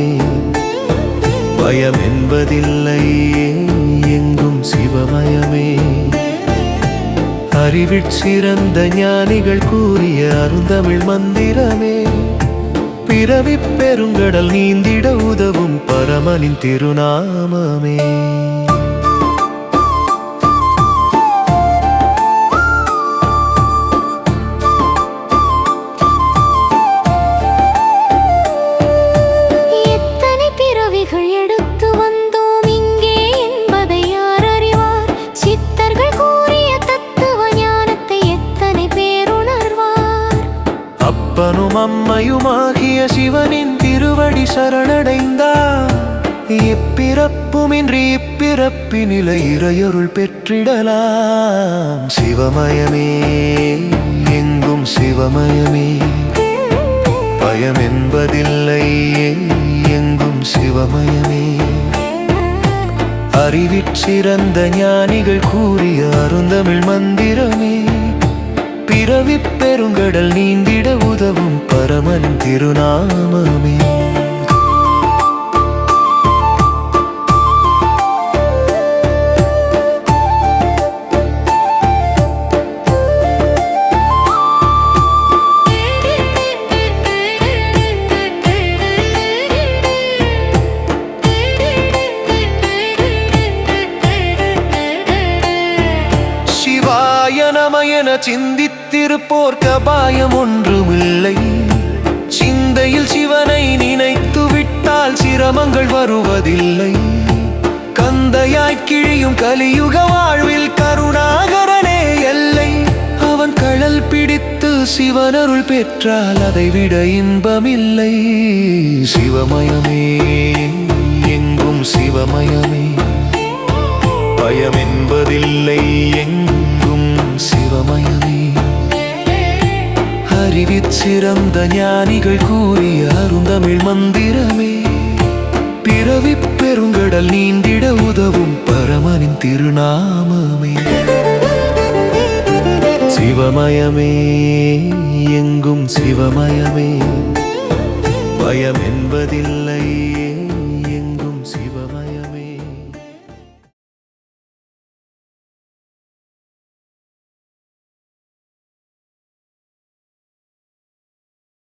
மந்திரமே. பயம் என்பதில்லை, எங்கும் சிவமயமே. அறிவிற் சிறந்த ஞானிகள் கூறிய அருந்தமிழ் மந்திரமே. பிறவிப் பெருங்கடல் நீந்திட உதவும் பரமனின் திருநாமமே. எத்தனை பிறவிகள் எடுத்து வந்தோம் இங்கே என்பதை யார் அறிவார்? சித்தர்கள் கூறிய தத்துவ ஞானத்தை எத்தனை பேர் உணர்வார்? அப்பனும் அம்மையுமாகிய சிவனின் திருவடி சரணடைந்தார். எப்பிறப்புமின்றி இப்பிறப்பினிலை இறையொருள் பெற்றிடலாம். சிவமயமே, எங்கும் சிவமயமே. பயம் என்பதில்லை, எங்கும் சிவமயமே. அறிவிற் சிறந்த ஞானிகள் கூறிய அருந்தமிழ் மந்திரமே. பிறவிப் பெருங்கடல் நீந்திட உதவும் பரமனின் திருநாமமே. நமயன சிந்தித்திருப்போர்க்க பாயம் ஒன்றுமில்லை. சிந்தையில் சிவனை நினைத்து விட்டால் சிரமங்கள் வருவதில்லை. கந்தையாய்க் கிழியும் கலியுக வாழ்வில் கருணாகரனே எல்லை. அவன் கழல் பிடித்து சிவனருள் பெற்றால் அதைவிட இன்பமில்லை. சிவமயமே, எங்கும் சிவமயமே. பயம் என்பதில்லை, எங்கும் சிவமயமே. அறிவிற் சிறந்த ஞானிகள் கூறிய அருந்தமிழ் மந்திரமே. பிறவிப் பெருங்கடல் நீந்திட உதவும் பரமனின் திருநாமமே. சிவமயமே, எங்கும் சிவமயமே. பயம் என்பதில்லை.